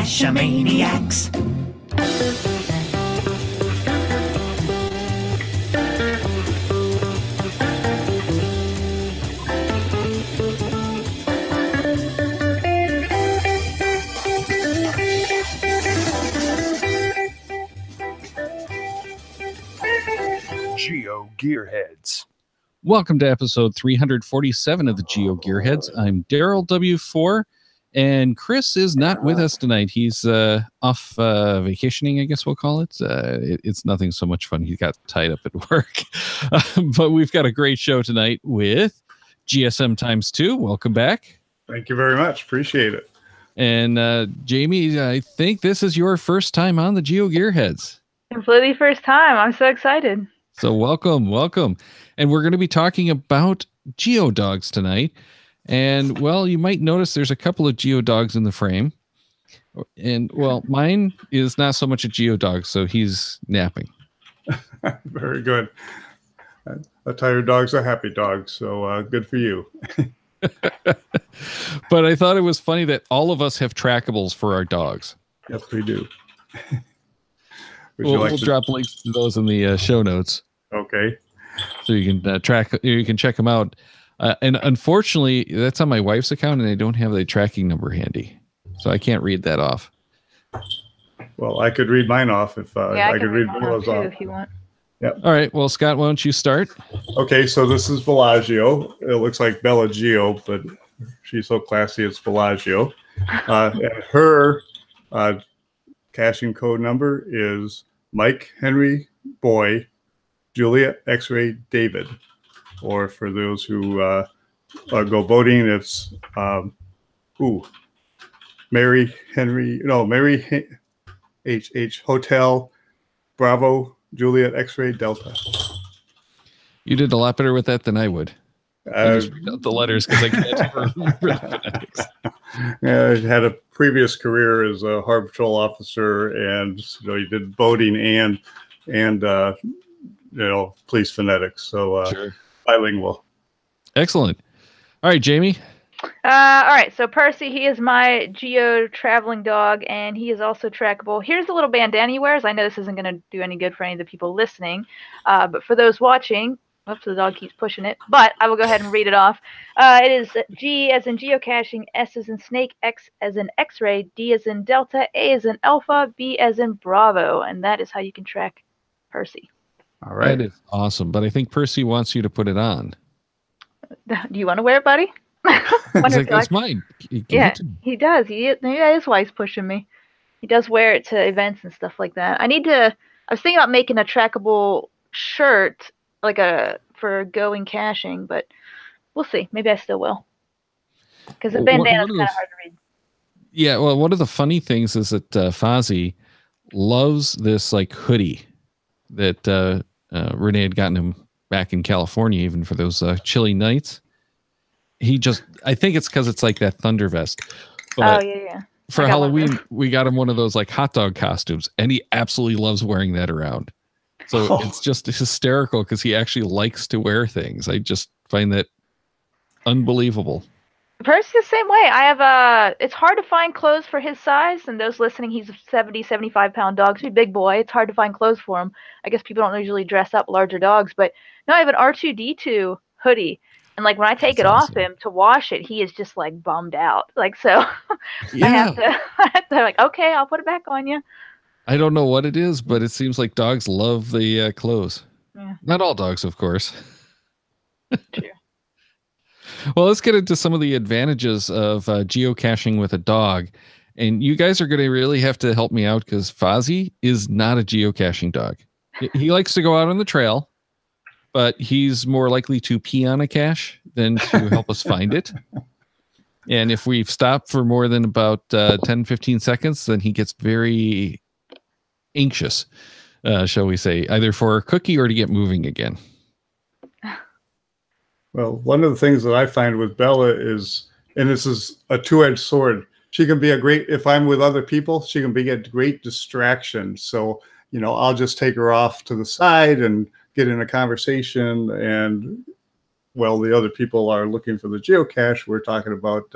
Geocachomaniacs. GeoGearHeads. Welcome to episode 347 of the GeoGearHeads. I'm Daryl W4, and Chris is not with us tonight. He's off vacationing, I guess we'll call it. It's nothing so much fun. He got tied up at work. But we've got a great show tonight with GSM times 2. Welcome back. Thank you very much. Appreciate it. And Jamie, I think this is your first time on the GeoGearHeads. Completely first time. I'm so excited. So welcome. And we're going to be talking about Geodogs tonight. And, well, you might notice there's a couple of Geodogs in the frame. And, well, mine is not so much a Geodog, so he's napping. Very good. A tired dog's a happy dog, so good for you. But I thought it was funny that all of us have trackables for our dogs. Yes, we do. We'll drop links to those in the show notes. Okay. So you can you can check them out. And unfortunately, that's on my wife's account, and I don't have the tracking number handy, so I can't read that off. Well, I could read mine off if I could read Bella's off if you want. Yep. All right. Well, Scott, why don't you start? Okay, so this is Bellagio. It looks like Bella Geo, but she's so classy, it's Bellagio. And her caching code number is Mike Henry Boy Juliet X-ray David, or for those who go boating, it's Mary H Hotel Bravo Juliet X-ray Delta. You did a lot better with that than I would. I just read out the letters because I can't remember the phonetics. I had a previous career as a harbor patrol officer, and you did boating and police phonetics. So sure. Bilingual. Excellent. All right, Jamie. All right, so Percy, he is my geo traveling dog, and he is also trackable. Here's the little bandana he wears. I know this isn't going to do any good for any of the people listening, but for those watching, oops, the dog keeps pushing it, but I will go ahead and read it off. It is G as in geocaching, S as in snake, X as in X-ray, D as in delta, A as in alpha, B as in bravo, and that is how you can track Percy. All right. That is awesome, but I think Percy wants you to put it on. Do you want to wear it, buddy? He's like, that's mine. Yeah, he does. That is why he's pushing me. He does wear it to events and stuff like that. I was thinking about making a trackable shirt, for going caching, but we'll see. Maybe I still will. Because the bandana is kind of hard to read. Yeah, well, one of the funny things is that Fozzie loves this hoodie that Renee had gotten him back in California, even for those chilly nights. I think it's because it's like that thunder vest. But yeah. For Halloween, we got him one of those hot dog costumes, and he absolutely loves wearing that around. So it's just hysterical because he actually likes to wear things. I just find that unbelievable. Percy's the same way. It's hard to find clothes for his size, and those listening, he's a 70, 75-pound dog, so he's a big boy. It's hard to find clothes for him. I guess people don't usually dress up larger dogs, but no, I have an R2-D2 hoodie. And when I take it off him to wash it, he is just bummed out. So yeah. I have to okay, I'll put it back on you. I don't know what it is, but it seems like dogs love the clothes. Yeah. Not all dogs, of course. True. Well, let's get into some of the advantages of geocaching with a dog. And you guys are going to really have to help me out because Fozzie is not a geocaching dog. He likes to go out on the trail, but he's more likely to pee on a cache than to help us find it. And if we've stopped for more than about 10, 15 seconds, then he gets very anxious, shall we say, either for a cookie or to get moving again. Well, one of the things that I find with Bella is, and this is a two-edged sword, she can be if I'm with other people, she can be a great distraction. So, I'll just take her off to the side and get in a conversation, and while the other people are looking for the geocache, we're talking about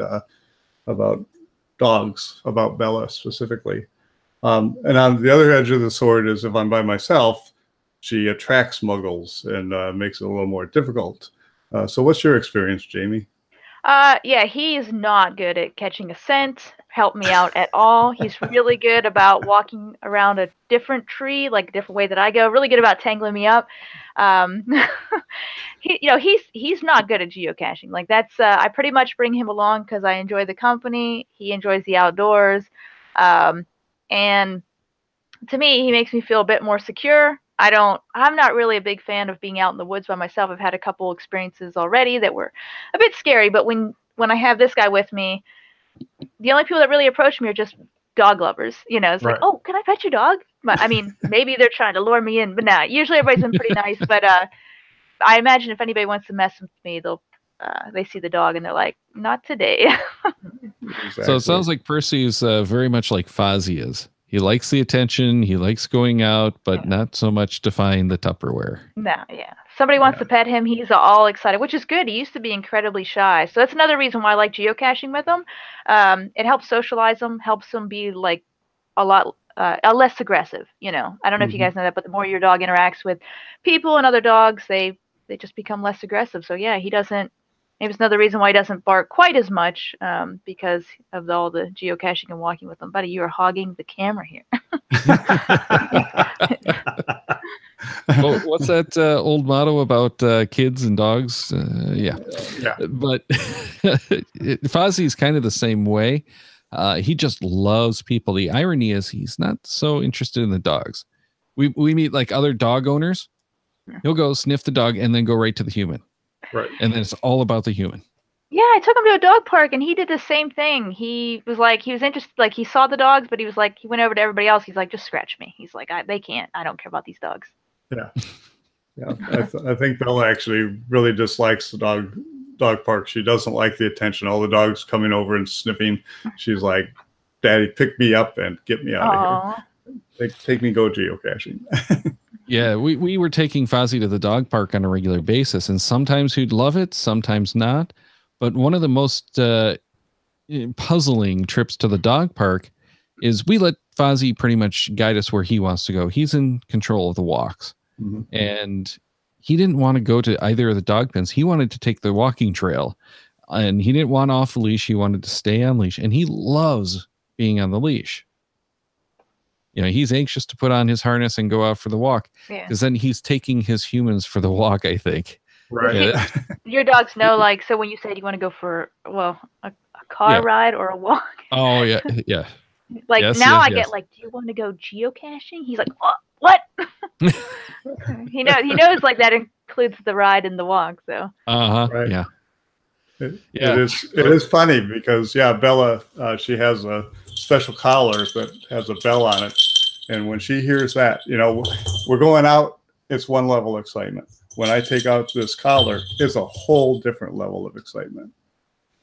dogs, about Bella specifically. And on the other edge of the sword is if I'm by myself, she attracts muggles and makes it a little more difficult. So what's your experience, Jamie? Yeah, he is not good at catching a scent, help me out at all. He's really good about walking around a different tree, like a different way that I go. Really good about tangling me up. Um, he's not good at geocaching. Like that's I pretty much bring him along because I enjoy the company. He enjoys the outdoors, and to me, he makes me feel a bit more secure. I'm not really a big fan of being out in the woods by myself. I've had a couple experiences already that were a bit scary, but when I have this guy with me, the only people that really approach me are just dog lovers. It's like, oh, can I pet your dog? But, I mean, maybe they're trying to lure me in, but nah, usually everybody's been pretty nice. But I imagine if anybody wants to mess with me, they see the dog and they're like, not today. Exactly. So it sounds like Percy is very much like Fozzie is. He likes the attention. He likes going out, but not so much to find the Tupperware. No, yeah. Somebody wants to pet him, he's all excited, which is good. He used to be incredibly shy. So that's another reason why I like geocaching with him. It helps socialize him, helps him be like a lot less aggressive. I don't know if you guys know that, but the more your dog interacts with people and other dogs, they just become less aggressive. So yeah, he doesn't. Maybe it's another reason why he doesn't bark quite as much because of all the geocaching and walking with him. Buddy, you are hogging the camera here. Well, what's that old motto about kids and dogs? Yeah. But Fozzie's kind of the same way. He just loves people. The irony is he's not so interested in the dogs. We meet like other dog owners. He'll go sniff the dog and then go right to the human. Right. And then it's all about the human. Yeah, I took him to a dog park and he did the same thing. He was interested, like he saw the dogs, but he was like, he went over to everybody else. He's like, just scratch me. He's like, they can't. I don't care about these dogs. Yeah. Yeah. I think Bella actually really dislikes the dog park. She doesn't like the attention. All the dogs coming over and sniffing. She's like, Daddy, pick me up and get me out of here. Take me go geocaching. Yeah, we were taking Fozzie to the dog park on a regular basis, and sometimes he'd love it, sometimes not. But one of the most puzzling trips to the dog park is we let Fozzie pretty much guide us where he wants to go. He's in control of the walks. And he didn't want to go to either of the dog pens. He wanted to take the walking trail, and he didn't want off leash. He wanted to stay on leash, and he loves being on the leash. He's anxious to put on his harness and go out for the walk because then he's taking his humans for the walk, I think. Right. Your dogs know, like, so when you said you want to go for, a car ride or a walk. Oh, yeah. Yeah. Like I get like, do you want to go geocaching? He's like, what? He knows like that includes the ride and the walk. So. Right. Yeah. It is funny because Bella, she has a special collar that has a bell on it, and when she hears that, we're going out, it's one level of excitement. When I take out this collar, it's a whole different level of excitement.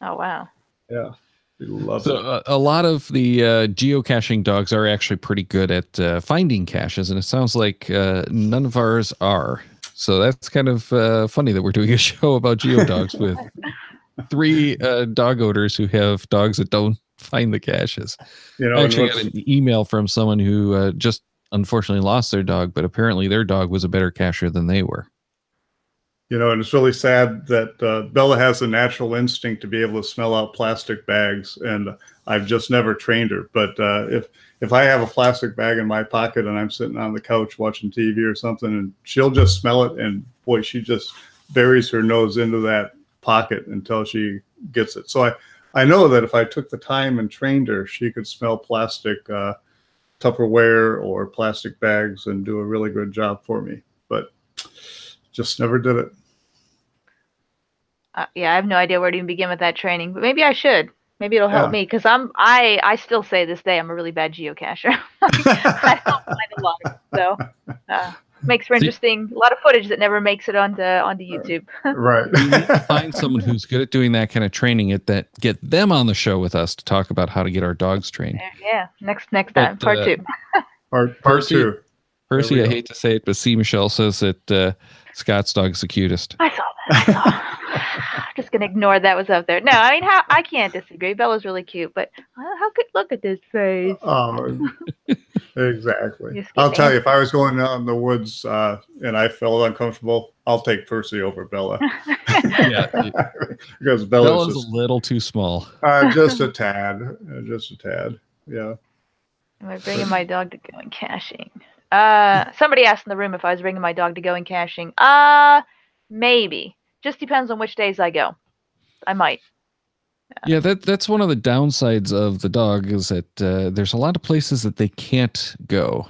Oh wow! Yeah, we love it. A lot of the geocaching dogs are actually pretty good at finding caches, and it sounds like none of ours are. So that's kind of funny that we're doing a show about geodogs with 3 dog owners who have dogs that don't find the caches. I actually got an email from someone who just unfortunately lost their dog, but apparently their dog was a better cacher than they were. And it's really sad that Bella has a natural instinct to be able to smell out plastic bags, and I've just never trained her. But if I have a plastic bag in my pocket and I'm sitting on the couch watching TV or something, and she'll just smell it, and boy, she just buries her nose into that pocket until she gets it. So I know that if I took the time and trained her, she could smell plastic Tupperware or plastic bags and do a really good job for me. But just never did it. I have no idea where to even begin with that training, but maybe I should. Maybe it'll help me because I still say this day I'm a really bad geocacher. I don't find a lot, so makes for interesting. A lot of footage that never makes it onto YouTube. Right. We need to find someone who's good at doing that kind of training. Get them on the show with us to talk about how to get our dogs trained. Yeah, next time, part 2. Part 2. Percy, I hate to say it, but C. Michelle says that Scott's dog's the cutest. I saw that. Just gonna ignore that was up there. No, I mean, I can't disagree. Bella's really cute, but how could look at this face? Exactly. I'll tell you, if I was going out in the woods and I felt uncomfortable, I'll take Percy over Bella. Yeah, because Bella's just, a little too small. Just a tad. Just a tad. Yeah. Am I bringing my dog to going caching? Somebody asked in the room if I was bringing my dog to going caching. Maybe. Just depends on which days I go. I might. Yeah, that's one of the downsides of the dog is that there's a lot of places that they can't go.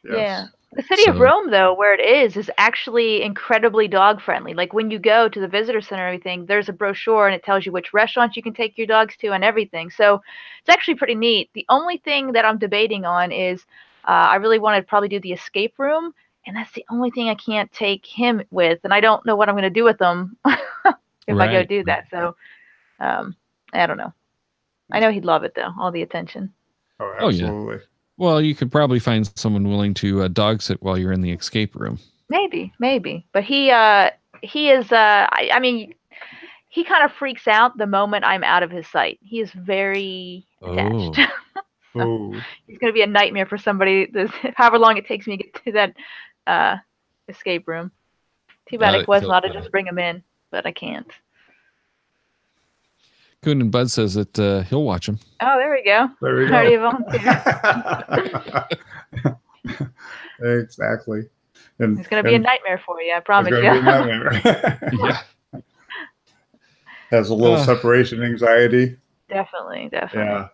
Yes. Yeah. The city of Rome, though, where it is actually incredibly dog friendly. Like when you go to the visitor center and everything, there's a brochure and it tells you which restaurants you can take your dogs to and everything. So it's actually pretty neat. The only thing that I'm debating on is I really want to probably do the escape room, and that's the only thing I can't take him with, and I don't know what I'm going to do with him if I go do that. So I don't know. I know he'd love it though, all the attention. Oh, absolutely. Yeah. Well, you could probably find someone willing to dog sit while you're in the escape room. Maybe. But he is. I mean, he kind of freaks out the moment I'm out of his sight. He is very attached. So he's going to be a nightmare for somebody. However long it takes me to get to that escape room. Too bad it was not to just bring him in, but I can't. Coon and Bud says that he'll watch him. Oh, there we go. There we go. Exactly. And it's going to be a nightmare for you, I promise you. Yeah. Has a little separation anxiety. Definitely. Yeah.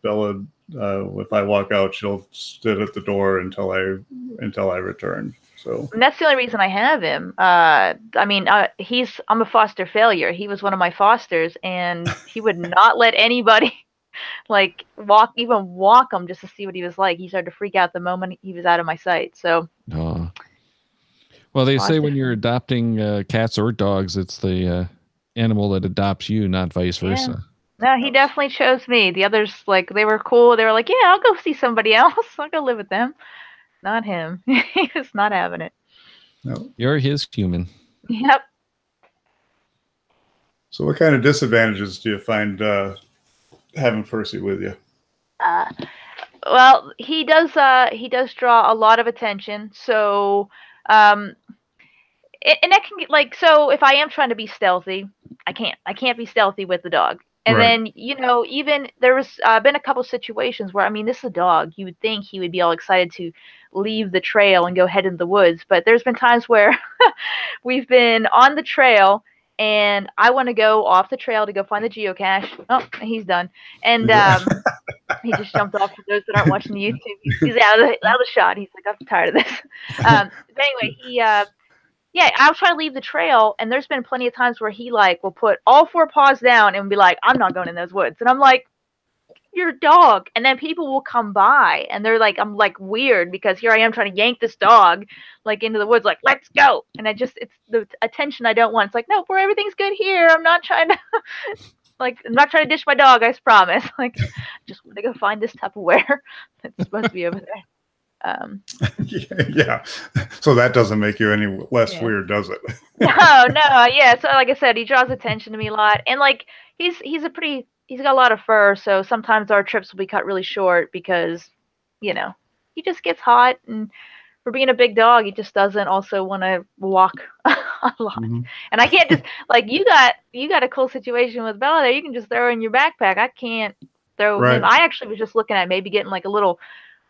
Bella, if I walk out, she'll sit at the door until I return. So. And that's the only reason I have him. I mean, I'm a foster failure. He was one of my fosters, and he would not let anybody like walk him just to see what he was like. He started to freak out the moment he was out of my sight. So. Well, they say when you're adopting cats or dogs, it's the animal that adopts you, not vice versa. No, he definitely chose me. The others, like, they were cool. They were like, yeah, I'll go see somebody else. I'll go live with them. Not him. He was not having it. No. You're his human. Yep. So what kind of disadvantages do you find having Percy with you? Well, he does draw a lot of attention. So, and that can get like, so if I am trying to be stealthy, I can't be stealthy with the dog. And then, even there was been a couple situations where, I mean, this is a dog. You would think he would be all excited to leave the trail and go head into the woods. But there's been times where we've been on the trail and I want to go off the trail to go find the geocache. Oh, he's done. And he just jumped off. For those that aren't watching the YouTube, he's out of the shot. He's like, I'm tired of this. But anyway, I'll try to leave the trail, and there's been plenty of times where he will put all 4 paws down and be like, I'm not going in those woods. And I'm like, you're a dog. And then people will come by and they're like, I'm like weird because here I am trying to yank this dog into the woods, like, let's go. And it's the attention I don't want. It's like, no, everything's good here. I'm not trying to I'm not trying to dish my dog, I promise. Just want to go find this Tupperware that's supposed to be over there. Yeah. So that doesn't make you any less weird, does it? No. Yeah. So like I said, he draws attention to me a lot, and he's got a lot of fur. So sometimes our trips will be cut really short because, he just gets hot, and for being a big dog, he just doesn't also want to walk a lot. Mm-hmm. And I can't just you got a cool situation with Bella there. You can just throw her in your backpack. I can't throw him. I actually was just looking at maybe getting a little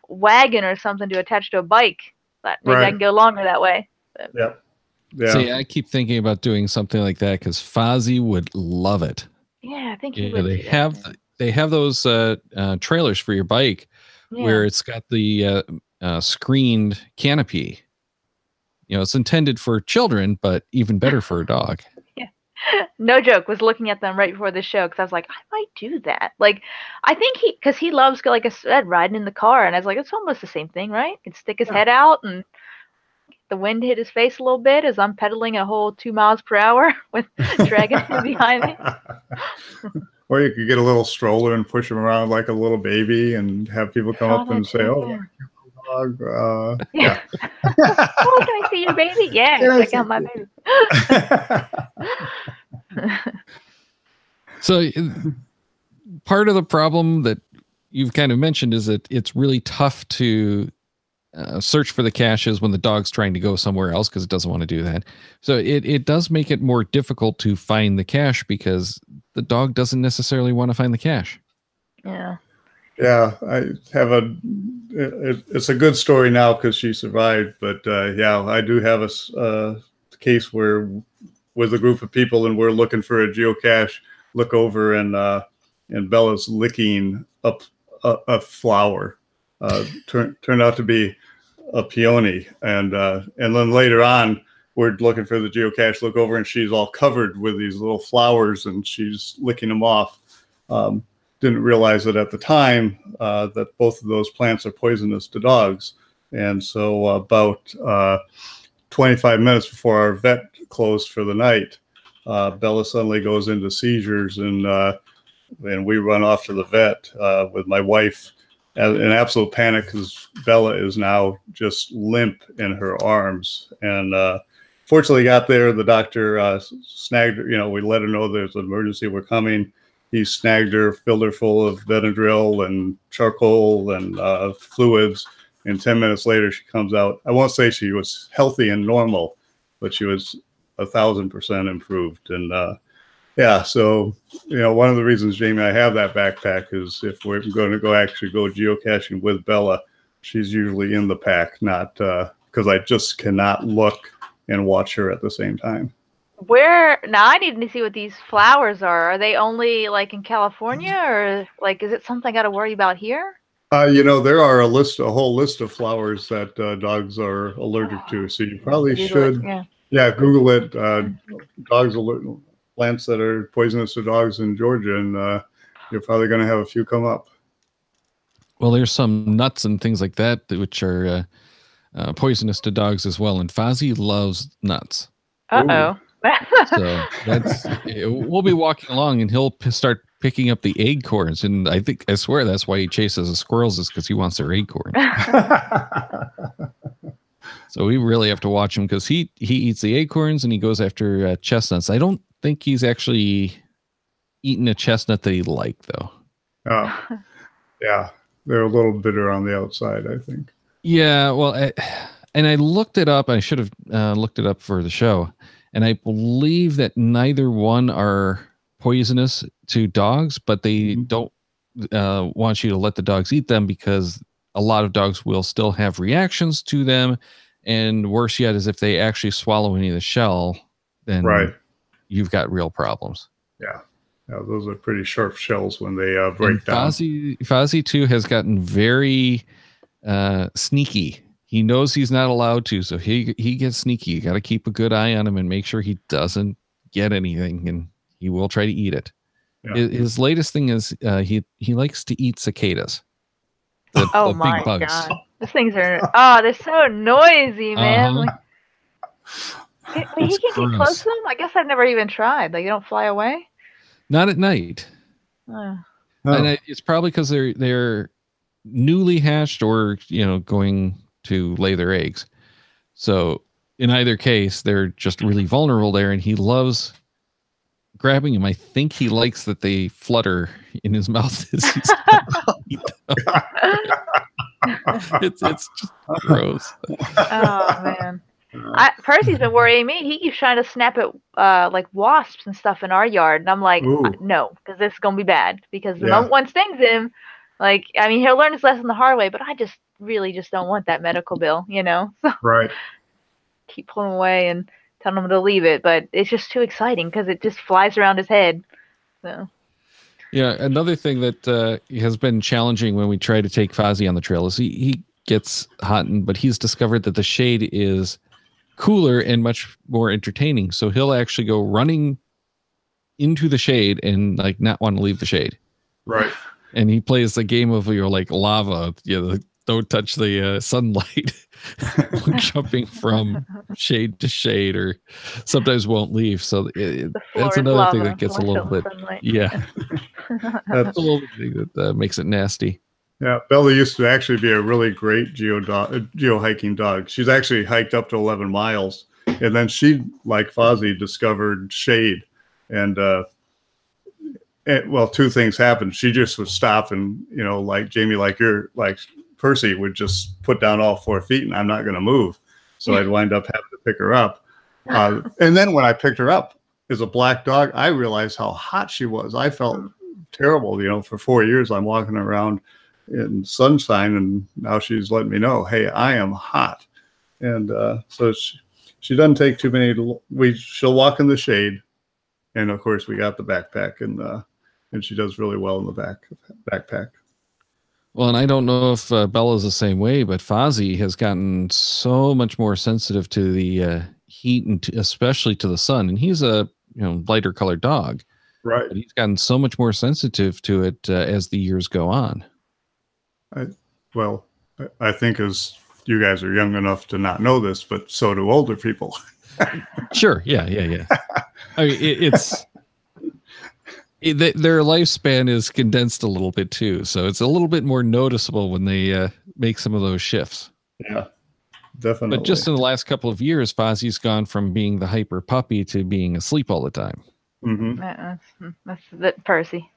wagon or something to attach to a bike, but maybe I can go longer that way. But. Yep. Yeah. See, I keep thinking about doing something like that because Fozzie would love it. Yeah, I think he would. They have those trailers for your bike where it's got the screened canopy. It's intended for children, but even better for a dog. Yeah. No joke, was looking at them right before the show because I was like, I might do that. I think because he loves, like I said, riding in the car, and I was like, it's almost the same thing, right? He'd stick his head out and the wind hit his face a little bit as I'm pedaling a whole 2 miles per hour with dragging him behind me. Or you could get a little stroller and push him around like a little baby and have people come up and say, "Oh, dog." Yeah. Oh, can I see your baby? Yeah, check out my baby. So part of the problem that you've kind of mentioned is that it's really tough to search for the caches when the dog's trying to go somewhere else because it doesn't want to do that. So it does make it more difficult to find the cache because the dog doesn't necessarily want to find the cache. Yeah. Yeah, I have it's a good story now because she survived, but yeah, I do have a case where with a group of people and we're looking for a geocache, look over and Bella's licking up a flower. Turned out to be a peony, and then later on we're looking for the geocache, look over and she's all covered with these little flowers and she's licking them off. Didn't realize it at the time that both of those plants are poisonous to dogs. And so about 25 minutes before our vet closed for the night, Bella suddenly goes into seizures, and we run off to the vet with my wife in absolute panic because Bella is now just limp in her arms. And fortunately got there. The doctor snagged her. You know, we let her know there's an emergency, we're coming. He snagged her, filled her full of Benadryl and charcoal and fluids. And 10 minutes later, she comes out. I won't say she was healthy and normal, but she was 1,000% improved. And yeah, so, you know, one of the reasons, Jamie, I have that backpack is if we're going to go geocaching with Bella, she's usually in the pack, not because I just cannot look and watch her at the same time. Where now? I need to see what these flowers are. Are they only like in California, or like is it something I got to worry about here? You know, there are a whole list of flowers that dogs are allergic to. So you probably should, Google it. Dogs alert plants that are poisonous to dogs in Georgia, and you're probably going to have a few come up. Well, there's some nuts and things like that which are poisonous to dogs as well. And Fozzie loves nuts. Uh-oh. So we'll be walking along and he'll start picking up the acorns, and I swear that's why he chases the squirrels, is because he wants their acorns. So we really have to watch him because he eats the acorns and he goes after chestnuts. I don't think he's actually eaten a chestnut that he liked, though. Yeah, they're a little bitter on the outside, I think. Yeah, well, and I looked it up. I should have looked it up for the show. And I believe that neither one are poisonous to dogs, but they don't want you to let the dogs eat them because a lot of dogs will still have reactions to them. And worse yet is if they actually swallow any of the shell, then you've got real problems. Yeah. Yeah, those are pretty sharp shells when they break down. Fozzie, too, has gotten very sneaky. He knows he's not allowed to, so he gets sneaky. You got to keep a good eye on him and make sure he doesn't get anything, and he will try to eat it. Yeah. His latest thing is he likes to eat cicadas. The my big bugs. God! These things are they're so noisy, man. Like, he can get close to them. I guess I've never even tried. Like, they don't fly away. Not at night. And it's probably because they're newly hatched or going to lay their eggs. So in either case, they're just really vulnerable there, and he loves grabbing them. I think he likes that they flutter in his mouth as he's it's just gross. Oh man. Percy's been worrying me. He keeps trying to snap at like wasps and stuff in our yard, and I'm like, no, because this is gonna be bad. Because the moment one stings him, like, I mean, he'll learn his lesson the hard way, but I just really don't want that medical bill, So keep pulling away and telling him to leave it, but it's just too exciting because it just flies around his head. So. Yeah, another thing that has been challenging when we try to take Fozzie on the trail is he gets hot, but he's discovered that the shade is cooler and much more entertaining. So he'll actually go running into the shade and like not want to leave the shade. Right. And he plays the game of like lava, don't touch the sunlight, jumping from shade to shade, or sometimes won't leave. So that's another thing that gets a little bit, that's a little bit that makes it nasty. Yeah, Bella used to actually be a really great geo hiking dog. She's actually hiked up to 11 miles, and then she, like Fozzie, discovered shade. And well, two things happened. She just would stop, and like Jamie, like Percy would just put down all 4 feet, and I'm not going to move. So I'd wind up having to pick her up. And then when I picked her up as a black dog, I realized how hot she was. I felt terrible. For 4 years, I'm walking around in sunshine, and now she's letting me know, hey, I am hot. And so she doesn't take too many. She'll walk in the shade, and of course we got the backpack, and she does really well in the backpack. Well, and I don't know if Bella's the same way, but Fozzie has gotten so much more sensitive to the heat, and especially to the sun. And he's a lighter colored dog, right? But he's gotten so much more sensitive to it as the years go on. I think as you guys are young enough to not know this, but so do older people. Sure, yeah. I mean, their lifespan is condensed a little bit too, so it's a little bit more noticeable when they make some of those shifts. Yeah, definitely. But just in the last couple of years, Fozzie's gone from being the hyper puppy to being asleep all the time. Mm-hmm. That's Percy.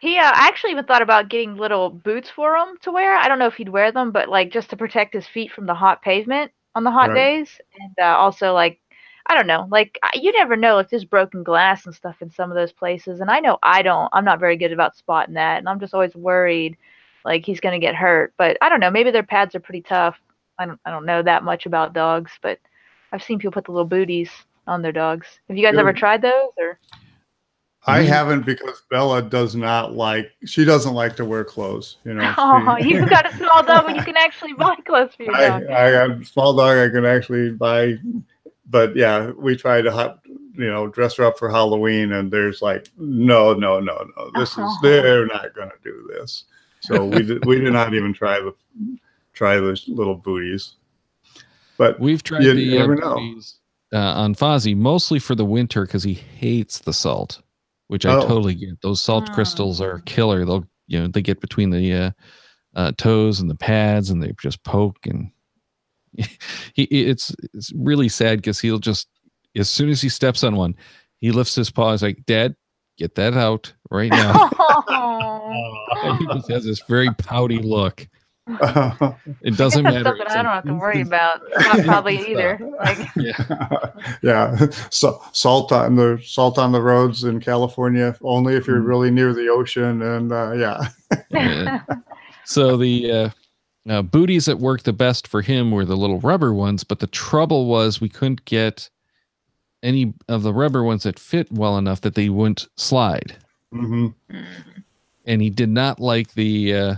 He actually even thought about getting little boots for him to wear. I don't know if he'd wear them, but like just to protect his feet from the hot pavement on the hot days, and also like, I don't know, like you never know if there's broken glass and stuff in some of those places. And I know I'm not very good about spotting that, and I'm just always worried like he's gonna get hurt. But I don't know, maybe their pads are pretty tough. I don't know that much about dogs, but I've seen people put the little booties on their dogs. Have you guys ever tried those? Or I haven't, because Bella doesn't like to wear clothes. You've got a small dog when you can actually buy clothes for your dog. I have a small dog I can actually buy, but yeah, we try to dress her up for Halloween, and there's like no, they're not going to do this. So we did not even try the little booties. But we've tried the booties on Fozzie, mostly for the winter because he hates the salt, which I totally get. Those salt crystals are killer. They get between the toes and the pads, and they just poke, and it's really sad because he'll just, as soon as he steps on one, he lifts his paw. He's like, "Dad, get that out right now." And he just has this very pouty look. It doesn't matter. Something I don't have to worry about. Not probably either. Like, yeah. So salt on the roads in California only if you're really near the ocean, and yeah. So the booties that worked the best for him were the little rubber ones, but the trouble was we couldn't get any of the rubber ones that fit well enough that they wouldn't slide. Mm-hmm. And he did not like the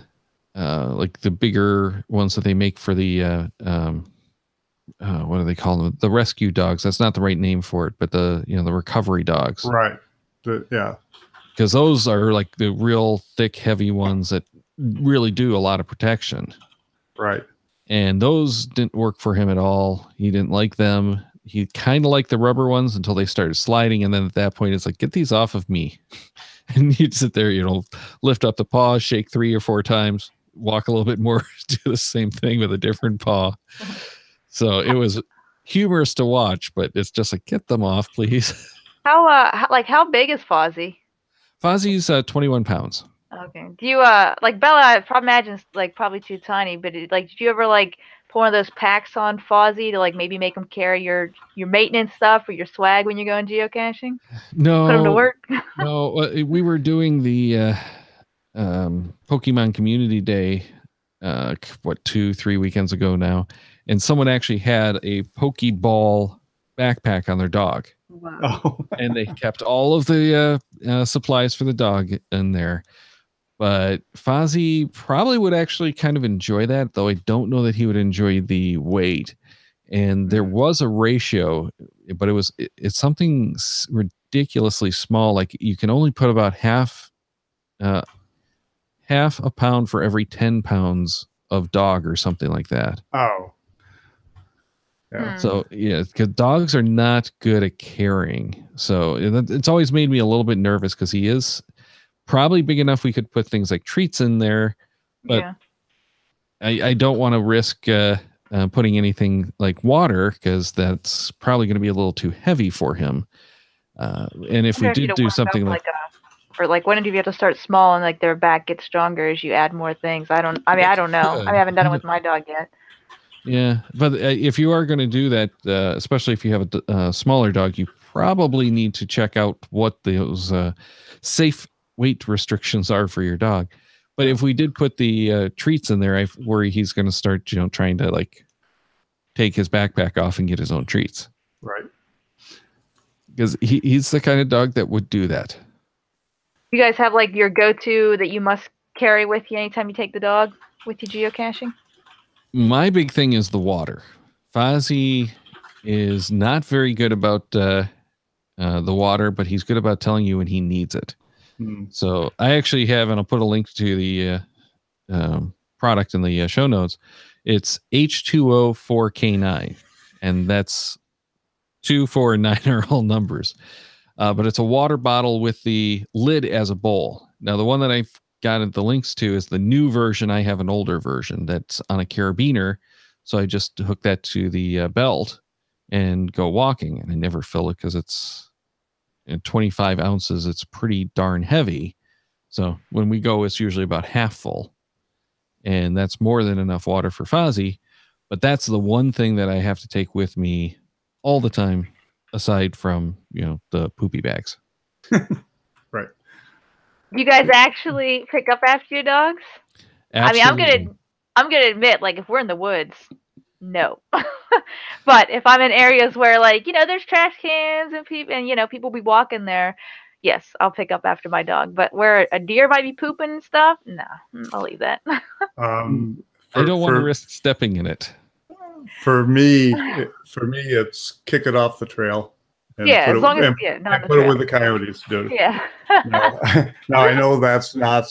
bigger ones that they make for the what do they call them? The rescue dogs. That's not the right name for it, but the recovery dogs. Right. Yeah. Because those are like the real thick, heavy ones that really do a lot of protection. Right. And those didn't work for him at all. He didn't like them. He kind of liked the rubber ones until they started sliding. And then at that point, it's like, get these off of me. And you'd sit there, lift up the paw, shake 3 or 4 times, walk a little bit more, do the same thing with a different paw. So it was humorous to watch, but it's just like, get them off, please. How big is Fozzie? Fozzie's 21 pounds. Okay. Do you like Bella? I imagine like probably too tiny, but did you ever like put one of those packs on Fozzie to like maybe make him carry your maintenance stuff or your swag when you're going geocaching? No. Put him to work. No, we were doing the Pokemon Community Day, 2-3 weekends ago now, and someone actually had a Pokeball backpack on their dog. Wow. And they kept all of the supplies for the dog in there. But Fozzie probably would actually kind of enjoy that, though I don't know that he would enjoy the weight. And there was a ratio, but it's something ridiculously small. Like you can only put about half a pound for every 10 pounds of dog or something like that. Oh. Yeah. So because dogs are not good at carrying. So it's always made me a little bit nervous because he is probably big enough we could put things like treats in there, but I don't want to risk putting anything like water because that's probably going to be a little too heavy for him. And if we Wonder if did you'd do work up something like, like or like when do you have to start small and like their back gets stronger as you add more things? I mean, I don't know. I haven't done it with my dog yet. yeah, but if you are going to do that, especially if you have a smaller dog, you probably need to check out what those safe weight restrictions are for your dog. But if we did put the treats in there, I worry he's going to start, trying to like take his backpack off and get his own treats. Right. Because he's the kind of dog that would do that. You guys have like your go-to that you must carry with you anytime you take the dog with you geocaching? My big thing is the water. Fozzie is not very good about the water, but he's good about telling you when he needs it. So I actually have, and I'll put a link to the product in the show notes. It's H2O4K9, and that's 2, 4, and 9 are all numbers. But it's a water bottle with the lid as a bowl. Now, the one that I've got the links to is the new version. I have an older version that's on a carabiner. So I just hook that to the belt and go walking. And I never fill it because it's 25 ounces. It's pretty darn heavy. So when we go, it's usually about half full. And that's more than enough water for Fozzie. But that's the one thing that I have to take with me all the time, aside from, the poopy bags. Right. You guys actually pick up after your dogs? Absolutely. I mean, I'm gonna admit, like, if we're in the woods, no. But if I'm in areas where, like, there's trash cans and people be walking there, yes, I'll pick up after my dog. But where a deer might be pooping and stuff, no, I'll leave that. I don't want to risk stepping in it. For me, it's kick it off the trail. And yeah, as long as not put it with the coyotes, dude. Yeah. Now I know that's not,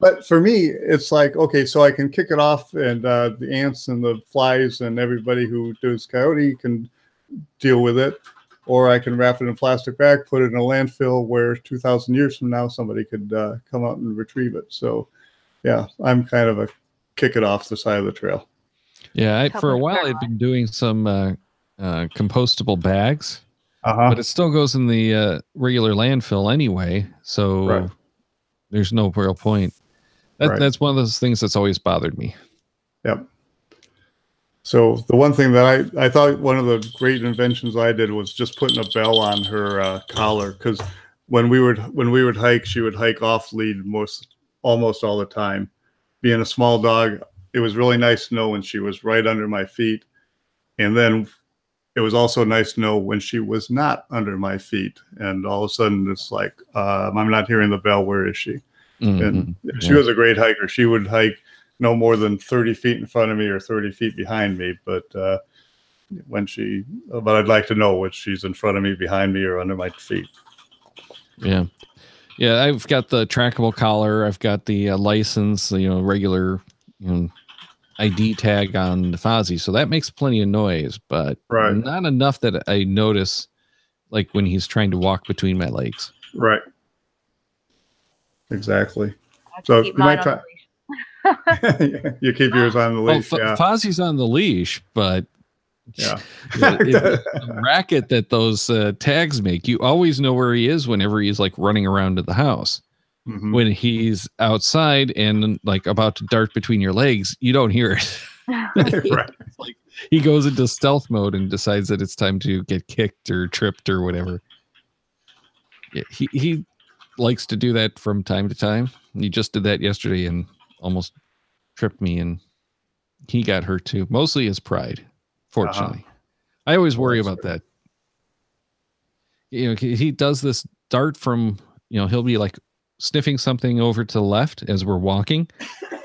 but for me, it's like, okay, so I can kick it off, and the ants and the flies and everybody who does coyote can deal with it, or I can wrap it in a plastic bag, put it in a landfill where 2,000 years from now somebody could come out and retrieve it. So, yeah, I'm kind of a kick it off the side of the trail. Yeah, for a while I'd been doing some compostable bags, but it still goes in the regular landfill anyway, so there's no real point. That's one of those things that's always bothered me. Yep. So the one thing that I thought one of the great inventions I did was just putting a bell on her collar, because when we would hike, she would hike off lead almost all the time. Being a small dog, it was really nice to know when she was right under my feet, and then it was also nice to know when she was not under my feet. And all of a sudden, it's like, I'm not hearing the bell. Where is she? Mm-hmm. And she was a great hiker. She would hike no more than 30 feet in front of me or 30 feet behind me. But I'd like to know when she's in front of me, behind me, or under my feet. Yeah. Yeah, I've got the trackable collar. I've got the license, regular, ID tag on the Fozzie. So that makes plenty of noise, but not enough that I notice, like when he's trying to walk between my legs. Right. Exactly. So you might try. You keep yours on the leash. Well, Fozzie's on the leash, but the racket that those tags make, you always know where he is whenever he's like running around to the house. Mm-hmm. When he's outside and like about to dart between your legs, you don't hear it. Right. Like he goes into stealth mode and decides that it's time to get kicked or tripped or whatever. Yeah, he likes to do that from time to time. He just did that yesterday and almost tripped me, and he got hurt too. Mostly his pride, fortunately. I always worry about that. He does this dart from, he'll be like sniffing something over to the left as we're walking,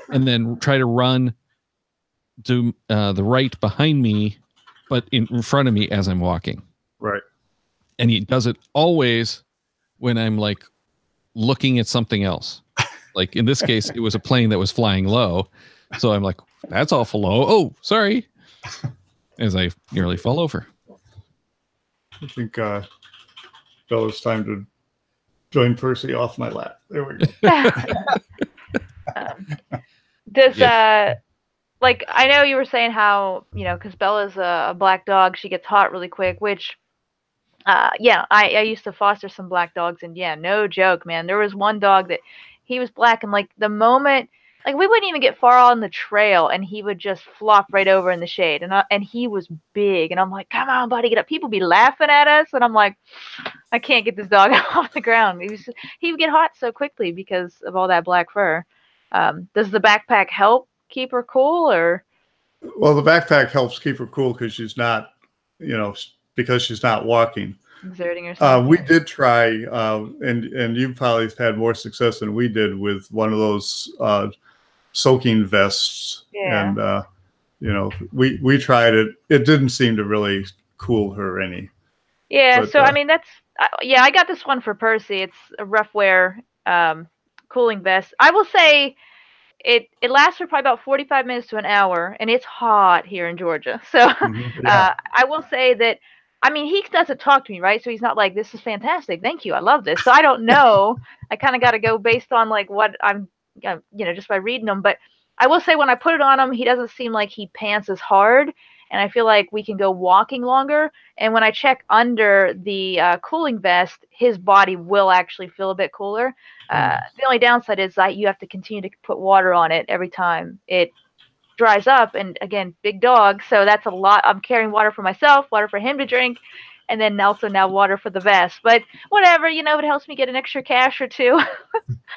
and then try to run to the right behind me, but in front of me as I'm walking. Right. And he does it always when I'm like looking at something else. Like in this case, it was a plane that was flying low. So I'm like, that's awful low. Oh, sorry. As I nearly fell over. I think Bella's time to join Percy off my lap. There we go. Like, I know you were saying how, because Bella's a black dog, she gets hot really quick, which Yeah, I used to foster some black dogs, and yeah, no joke, man. There was one dog that he was black, and like the moment, like we wouldn't even get far on the trail, and he would just flop right over in the shade, and he was big, and I'm like, come on, buddy, get up. People be laughing at us, and I'm like, I can't get this dog off the ground. He would get hot so quickly because of all that black fur. Does the backpack help keep her cool, or? Well, the backpack helps keep her cool because she's not, because she's not walking. Exerting herself. We did try, and you probably had more success than we did with one of those soaking vests. Yeah. And we tried it. It didn't seem to really cool her any. Yeah. But, so I mean, I got this one for Percy. It's a rough wear cooling vest. I will say it lasts for probably about 45 minutes to an hour, and it's hot here in Georgia. So yeah. I will say that. I mean, he doesn't talk to me, right? So he's not like, this is fantastic. Thank you. I love this. So I don't know. I kind of got to go based on like what I'm, just by reading them. But I will say when I put it on him, he doesn't seem like he pants as hard. And I feel like we can go walking longer. And when I check under the cooling vest, his body will actually feel a bit cooler. The only downside is that you have to continue to put water on it every time it dries up, and again, big dog, so that's a lot. I'm carrying water for myself, water for him to drink, and then also now water for the vest. But whatever, it helps me get an extra cash or two.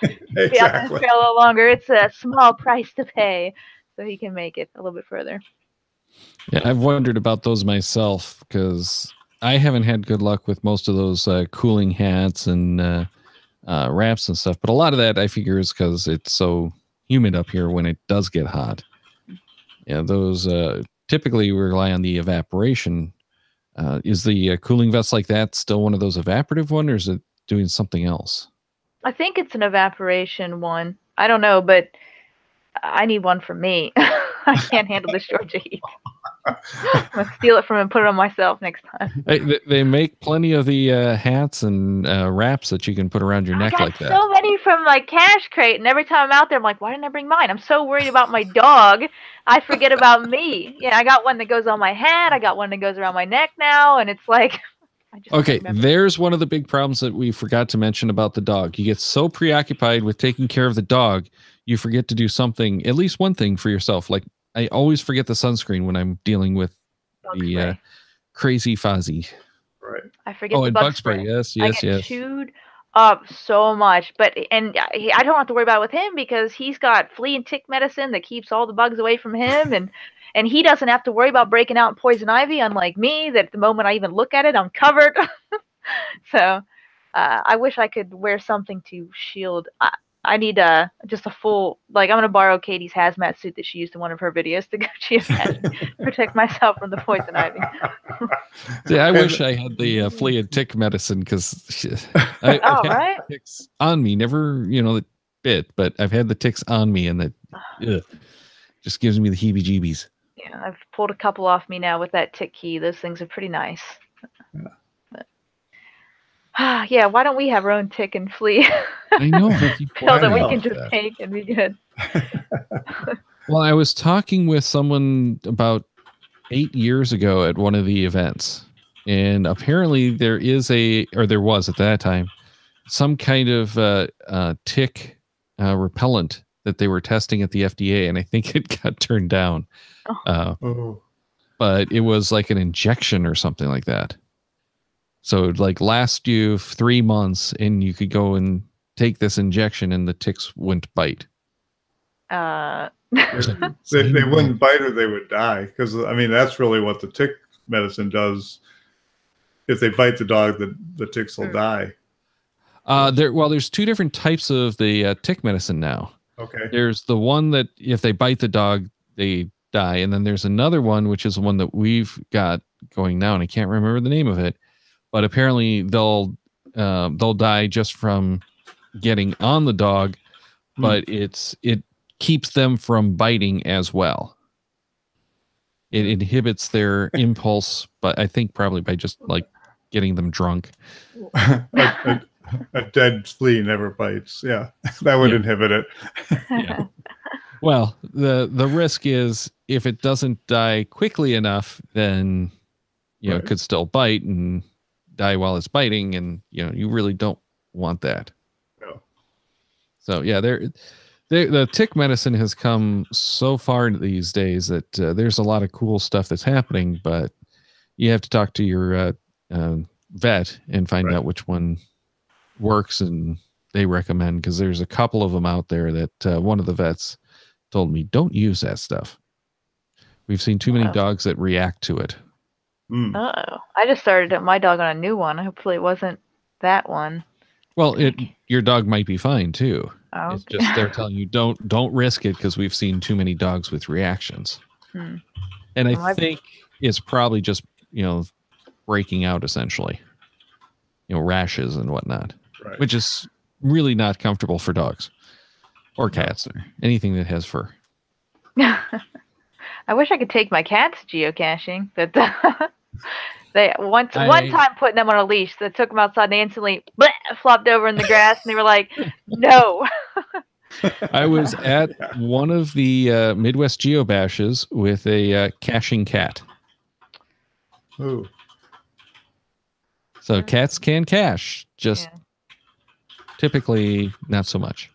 Exactly. Be out on the trail a little longer. It's a small price to pay, so he can make it a little bit further. Yeah, I've wondered about those myself because I haven't had good luck with most of those cooling hats and wraps and stuff. But a lot of that I figure is because it's so humid up here when it does get hot. Yeah, those typically rely on the evaporation. Is the cooling vest like that still one of those evaporative one, or is it doing something else? I think it's an evaporation one. I don't know, but I need one for me. I can't handle this Georgia heat. I'm gonna steal it from him and put it on myself next time. They make plenty of the hats and wraps that you can put around your neck like that. So many from like Cash Crate, and every time I'm out there, I'm like, why didn't I bring mine? I'm so worried about my dog, I forget about me. Yeah, I got one that goes on my hat. I got one that goes around my neck now, and it's like. Okay, there's one of the big problems that we forgot to mention about the dog. You get so preoccupied with taking care of the dog, you forget to do something, at least one thing for yourself. Like I always forget the sunscreen when I'm dealing with the crazy Fozzie. Right. I forget the bug spray. Yes. I get chewed up so much, and I don't have to worry about it with him because he's got flea and tick medicine that keeps all the bugs away from him, and he doesn't have to worry about breaking out in poison ivy, unlike me, that the moment I even look at it, I'm covered. So I wish I could wear something to shield. I need just a full, like, I'm going to borrow Katie's hazmat suit that she used in one of her videos to go geocaching, protect myself from the poison ivy. See, I wish I had the flea and tick medicine because I've had ticks on me, never, the bit, but I've had the ticks on me and that just gives me the heebie-jeebies. Yeah, I've pulled a couple off me now with that tick key. Those things are pretty nice. Yeah. Yeah, why don't we have our own tick and flea? I know. Pill that we can just take and be good. Well, I was talking with someone about 8 years ago at one of the events, and apparently there was at that time, some kind of tick repellent that they were testing at the FDA, and I think it got turned down. But it was like an injection or something like that. So it would like last you 3 months, and you could go and take this injection, and the ticks wouldn't bite. They wouldn't bite, or they would die. Because I mean, that's really what the tick medicine does. If they bite the dog, the ticks will die. There's two different types of the tick medicine now. Okay. There's the one that if they bite the dog, they die, and then there's another one, which is the one that we've got going now, and I can't remember the name of it. But apparently they'll die just from getting on the dog, but it keeps them from biting as well. It inhibits their impulse, but I think probably by just like getting them drunk. A dead flea never bites. Yeah, that would inhibit it. Yeah. Well, the risk is if it doesn't die quickly enough, then it could still bite, and die while it's biting, and you really don't want that. No. So yeah, the tick medicine has come so far these days that there's a lot of cool stuff that's happening, but you have to talk to your vet and find out which one works and they recommend, because there's a couple of them out there that one of the vets told me, don't use that stuff. We've seen too many dogs that react to it. Uh-oh. I just started my dog on a new one. Hopefully it wasn't that one. Well, your dog might be fine too. Oh, it's just they're telling you don't risk it because we've seen too many dogs with reactions. And I think it's probably just breaking out, essentially, rashes and whatnot, which is really not comfortable for dogs or cats or anything that has fur. I wish I could take my cats geocaching, but they one time putting them on a leash, that took them outside and they instantly flopped over in the grass, and they were like, no. I was at one of the Midwest Geo Bashes with a caching cat. Ooh. So cats can cache, just typically not so much.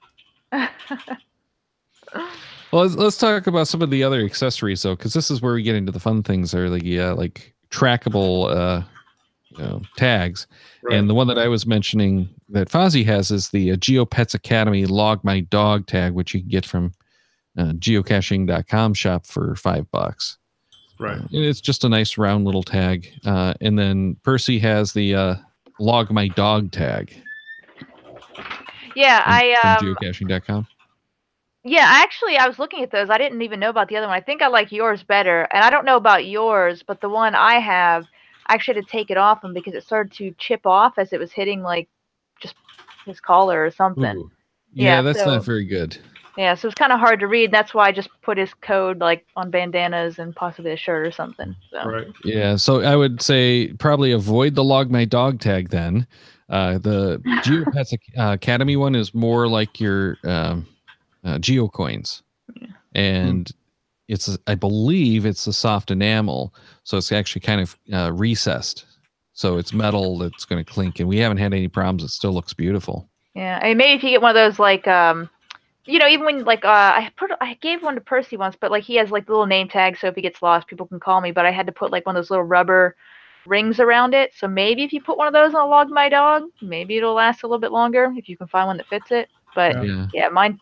Well, let's talk about some of the other accessories, though, because this is where we get into the fun things, or like trackable tags. And the one that I was mentioning that Fozzie has is the GeoPets Academy Log My Dog tag, which you can get from geocaching.com shop for $5. Right. It's just a nice round little tag. And then Percy has the Log My Dog tag. Yeah, from geocaching.com. Yeah, actually, I was looking at those. I didn't even know about the other one. I think I like yours better. And I don't know about yours, but the one I have, I actually had to take it off him because it started to chip off as it was hitting, like, just his collar or something. Ooh. Yeah, that's not very good. Yeah, so it's kind of hard to read. That's why I just put his code, like, on bandanas and possibly a shirt or something. So. Right. Yeah, so I would say probably avoid the Log My Dog tag then. The GeoPets Academy one is more like your... Geo coins, and I believe it's a soft enamel, so it's actually kind of recessed, so it's metal that's going to clink, and we haven't had any problems. It still looks beautiful. Yeah, and maybe if you get one of those, like even when, like, I gave one to Percy once, but like he has like the little name tag, so if he gets lost, people can call me. But I had to put like one of those little rubber rings around it, so maybe if you put one of those on a Log My Dog, maybe it'll last a little bit longer if you can find one that fits it. But yeah, mine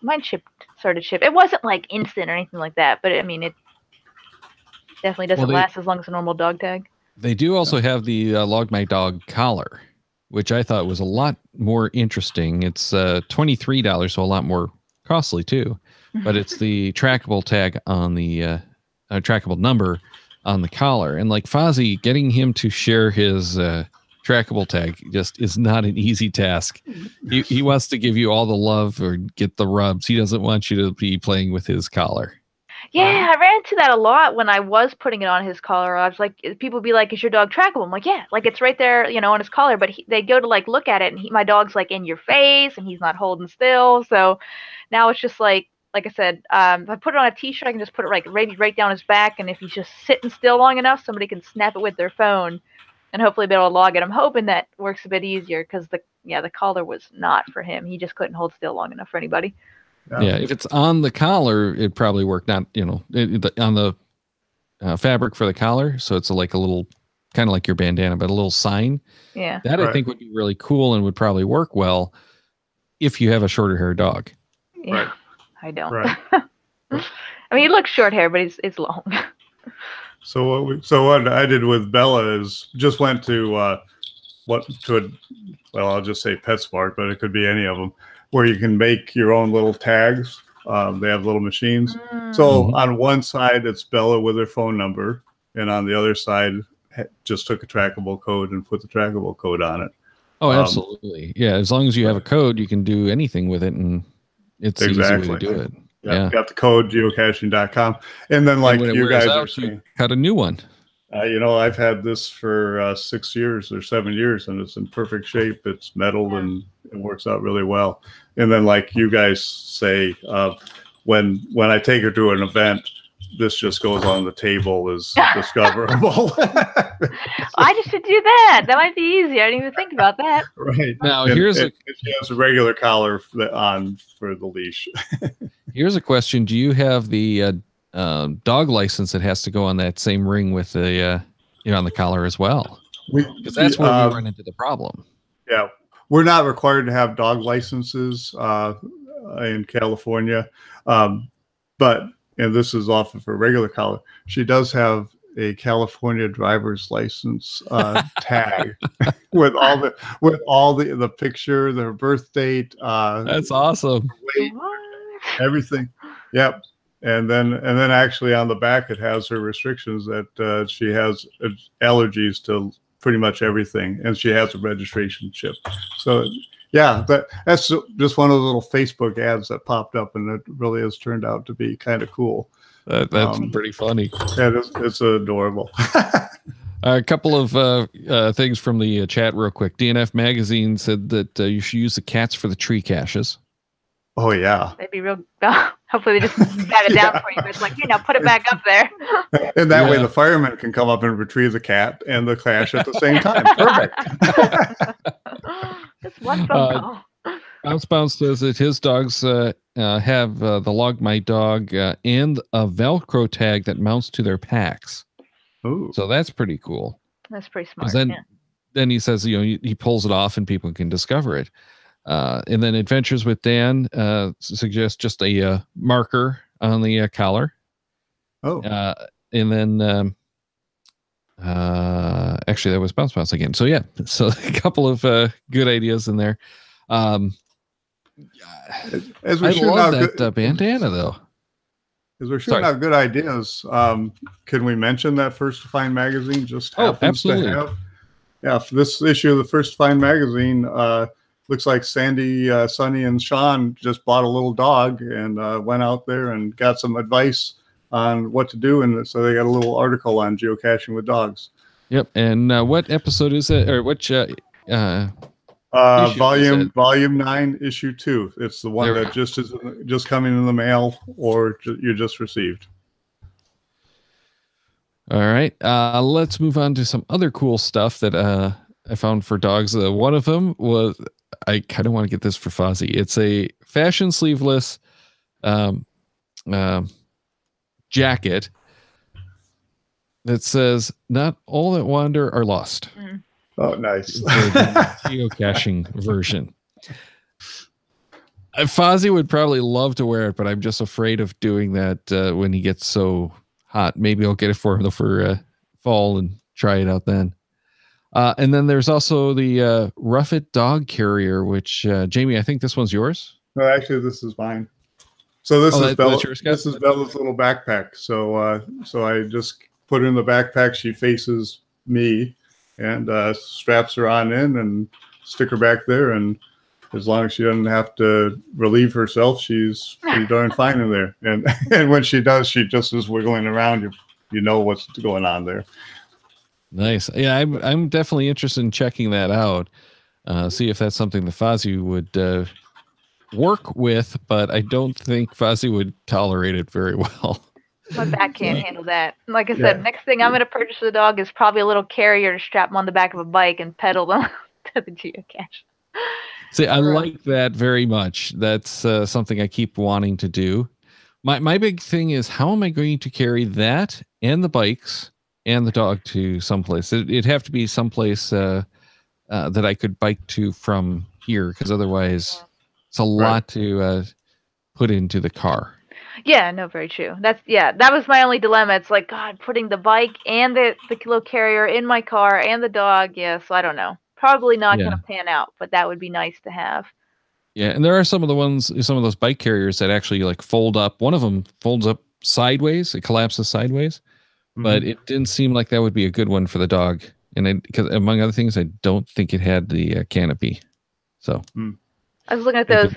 started to chip. It wasn't like instant or anything like that, but I mean, it definitely doesn't last as long as a normal dog tag. They do also have the Log My Dog collar, which I thought was a lot more interesting. It's $23, so a lot more costly too, but it's the trackable tag on the trackable number on the collar. And like Fozzie, getting him to share his trackable tag just is not an easy task. He wants to give you all the love or get the rubs. He doesn't want you to be playing with his collar. Yeah, I ran into that a lot when I was putting it on his collar. I was like, people would be like, "Is your dog trackable?" I'm like, "Yeah, like it's right there, on his collar." But they go to like look at it, and my dog's like in your face, and he's not holding still. So now it's just like I said, if I put it on a t-shirt, I can just put it right down his back, and if he's just sitting still long enough, somebody can snap it with their phone. And hopefully be able to log it. I'm hoping that works a bit easier because the collar was not for him. He just couldn't hold still long enough for anybody. Yeah, if it's on the collar, it'd probably work. Not on the fabric for the collar, so it's like a little kind of like your bandana, but a little sign. Yeah, that I think would be really cool and would probably work well if you have a shorter hair dog. Yeah, right. I don't. Right. I mean, he looks short hair, but it's long. So what I did with Bella is just went to I'll just say PetSmart, but it could be any of them, where you can make your own little tags. They have little machines. So on one side it's Bella with her phone number, and on the other side just took a trackable code and put the trackable code on it. Oh, absolutely. Yeah, as long as you have a code, you can do anything with it, and it's an easy way to do it. Yeah, got the code, geocaching.com. And then like you guys are saying, got a new one. I've had this for 6 years or 7 years, and it's in perfect shape. It's metal and it works out really well. And then like you guys say, when I take her to an event, this just goes on the table as discoverable. I just should do that. That might be easier. I didn't even think about that. Right. Now, And here's she has a regular collar on for the leash. a question. Do you have the dog license that has to go on that same ring with the on the collar as well? Because that's where we run into the problem. Yeah, we're not required to have dog licenses in California, but and this is often for regular collar. She does have a California driver's license tag with all the picture, their birth date. That's awesome. Weight, everything. Yep. And then actually on the back it has her restrictions that she has allergies to pretty much everything, and she has a registration chip. So yeah, that's just one of the little Facebook ads that popped up, and it really has turned out to be kind of cool. That's pretty funny. Yeah, it's adorable. A couple of things from the chat real quick. DNF Magazine said that you should use the cats for the tree caches. Oh yeah, they'd be real. Hopefully they just bat it down for you. But it's like, put it back up there. And that way the firemen can come up and retrieve the cat and the cache at the same time. Perfect. Just one phone call. Bounce says that his dogs have the Log My Dog and a Velcro tag that mounts to their packs. Ooh. So that's pretty cool. That's pretty smart. Then he says, he pulls it off and people can discover it. And then Adventures with Dan suggests just a marker on the collar. Oh. And then actually that was Bounce again. So yeah, so a couple of good ideas in there. As we're I shooting love out that bandana though. As we're shooting out good ideas, can we mention that First to Find magazine just happens to have? Yeah, for this issue of the First to Find magazine, looks like Sandy, Sonny, and Sean just bought a little dog and went out there and got some advice on what to do, and so they got a little article on geocaching with dogs. Yep. And what episode is it, or which volume 9, issue 2. It's the one that just coming in the mail or you just received. All right. Let's move on to some other cool stuff that I found for dogs. One of them was, I kind of want to get this for Fozzie. It's a fashion sleeveless jacket that says, "Not all that wander are lost." Oh, nice. Geocaching version. Fozzie would probably love to wear it, but I'm just afraid of doing that when he gets so hot. Maybe I'll get it for him for fall and try it out then. And then there's also the Rough It dog carrier, which Jamie, I think this one's yours. No, actually, this is mine. So this is Bella. This is Bella's little backpack. So so I just put her in the backpack. She faces me, and straps her on in and stick her back there. And as long as she doesn't have to relieve herself, she's pretty darn fine in there. And when she does, she just is wiggling around. You know what's going on there. Nice. Yeah, I'm definitely interested in checking that out. See if that's something the Fozzie would work with, but I don't think Fozzie would tolerate it very well. My back can't handle that. Like I said, next thing I'm going to purchase for the dog is probably a little carrier to strap him on the back of a bike and pedal them to the geocache. See, I like that very much. That's something I keep wanting to do. My big thing is, how am I going to carry that and the bikes and the dog to someplace? It'd have to be someplace that I could bike to from here, because otherwise it's a lot to put into the car. Yeah, no, very true. That was my only dilemma. It's like, God, putting the bike and the little carrier in my car and the dog. Yeah, so I don't know. Probably not going to pan out, but that would be nice to have. Yeah, and there are some of those bike carriers that actually like fold up. One of them folds up sideways. It collapses sideways. Mm-hmm. But it didn't seem like that would be a good one for the dog. And because among other things, I don't think it had the canopy. So I was looking at those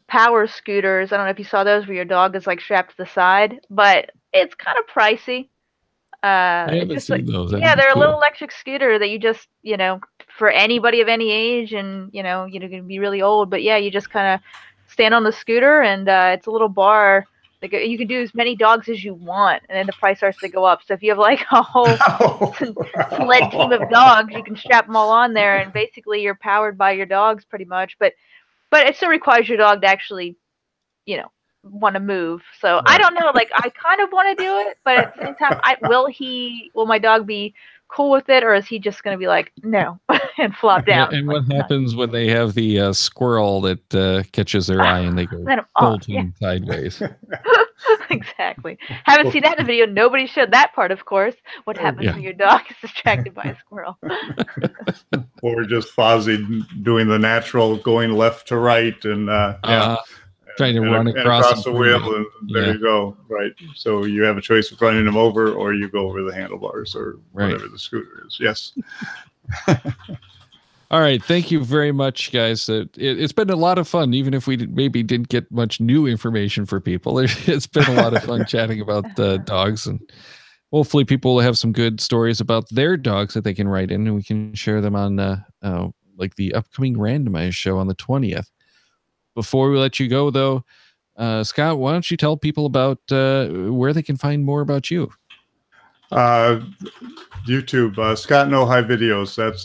power scooters. I don't know if you saw those where your dog is like strapped to the side, but it's kind of pricey. I haven't seen those. Yeah, they're cool. A little electric scooter that you just, for anybody of any age, and you're going to be really old, but yeah, you just kind of stand on the scooter, and it's a little bar Like you can do as many dogs as you want, and then the price starts to go up. So if you have like a whole sled team of dogs, you can strap them all on there, and basically you're powered by your dogs pretty much. But it still requires your dog to actually, want to move. So Right. I don't know. Like I kind of want to do it, but at the same time, will my dog be cool with it, or is he just going to be like no and flop down? And what happens when they have the squirrel that catches their eye and they go bolting sideways? Exactly. Haven't seen that in the video. Nobody showed that part, of course. What happens when your dog is distracted by a squirrel? Or just Fozzie doing the natural, going left to right, and trying to run across the wheel, and there you go. Right. So you have a choice of running them over, or you go over the handlebars, or whatever the scooter is. Yes. All right. Thank you very much, guys. It's been a lot of fun, even if we maybe didn't get much new information for people. It's been a lot of fun chatting about dogs, and hopefully people will have some good stories about their dogs that they can write in, and we can share them on like the upcoming randomized show on the 20th. Before we let you go, though, Scott, why don't you tell people about where they can find more about you? YouTube, Scott No High Videos. That's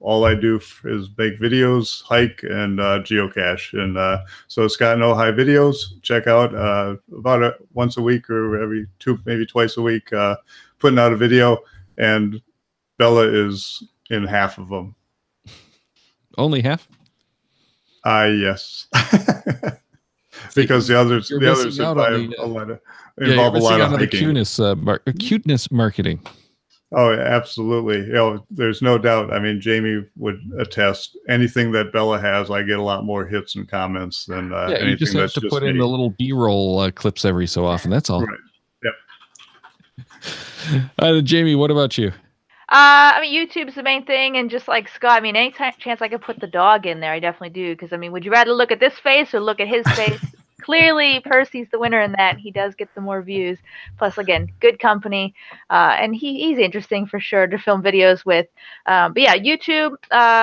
all I do is make videos, hike, and geocache. And so Scott No High Videos, check out about once a week or maybe twice a week, putting out a video. And Bella is in half of them. Only half? Yes. Because the others involve a lot of hiking. Cuteness marketing. Oh, absolutely. There's no doubt. I mean, Jamie would attest. Anything that Bella has, I get a lot more hits and comments than anything. You just have to put in the little B-roll clips every so often. That's all. Right. Yep. Jamie, what about you? I mean, YouTube's the main thing, and just like Scott, I mean, any chance I could put the dog in there, I definitely do. Because I mean, would you rather look at this face or look at his face? Clearly, Percy's the winner in that. He does get the more views. Plus, again, good company, and he's interesting for sure to film videos with. But yeah, YouTube,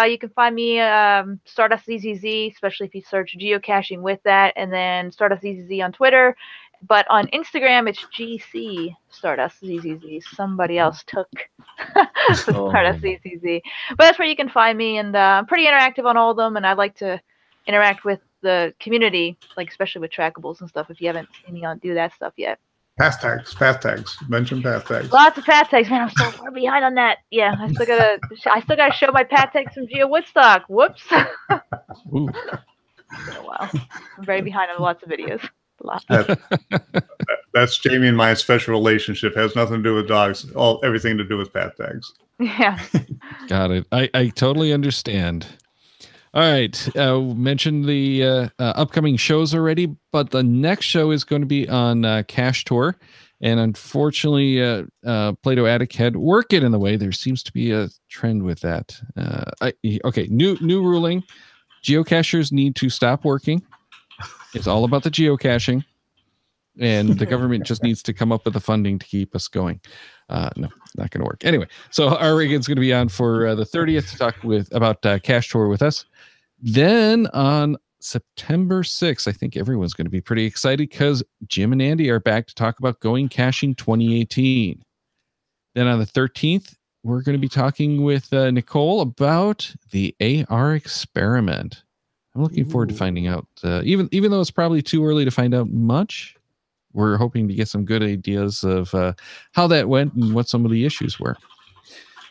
you can find me Stardust ZZZ, especially if you search geocaching with that, and then Stardust ZZZ on Twitter. But on Instagram, it's GC Stardust ZZZ. Somebody else took Stardust ZZZ. But that's where you can find me, and I'm pretty interactive on all of them, and I like to interact with the community, like especially with trackables and stuff, if you haven't seen me do that stuff yet. Path tags. Mention path tags. Lots of path tags, man. I'm so far behind on that. Yeah, I still gotta show my path tags from Geo Woodstock. Whoops. Ooh. It's been a while. I'm very behind on lots of videos. That's Jamie and my special relationship. Has nothing to do with dogs. Everything to do with path tags. Yeah. Got it. I totally understand. All right. Mentioned the upcoming shows already, but the next show is going to be on Cache Tour. And unfortunately, Plato Attic had work get in the way. There seems to be a trend with that. Okay. New ruling. Geocachers need to stop working. It's all about the geocaching, and the government just needs to come up with the funding to keep us going. No, not going to work. Anyway, so our Reagan's going to be on for the 30th to talk about Cache Tour with us. Then on September 6th, I think everyone's going to be pretty excited because Jim and Andy are back to talk about Going Caching 2018. Then on the 13th, we're going to be talking with Nicole about the AR experiment. I'm looking forward to finding out, even though it's probably too early to find out much, we're hoping to get some good ideas of how that went and what some of the issues were.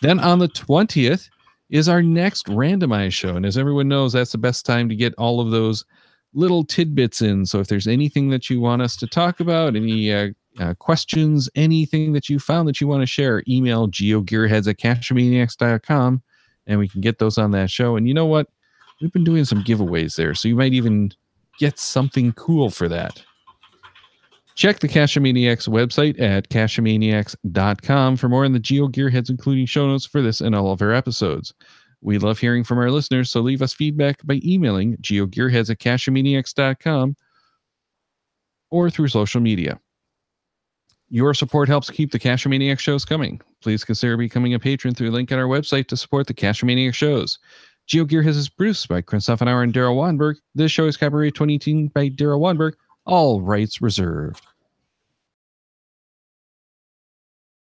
Then on the 20th is our next randomized show. And as everyone knows, that's the best time to get all of those little tidbits in. So if there's anything that you want us to talk about, any questions, anything that you found that you want to share, email geogearheads@cachemaniacs.com, and we can get those on that show. And you know what? We've been doing some giveaways there, so you might even get something cool for that. Check the Cachemaniacs website at cachemaniacs.com for more on the GeoGearHeads, including show notes for this and all of our episodes. We love hearing from our listeners, so leave us feedback by emailing geogearheads@cachemaniacs.com or through social media. Your support helps keep the Cachemaniacs shows coming. Please consider becoming a patron through the link on our website to support the Cachemaniacs shows. GeoGearHeads is produced by Chris Hoffenauer and Daryl Wanberg. This show is copyright 2018 by Daryl Wanberg. All rights reserved.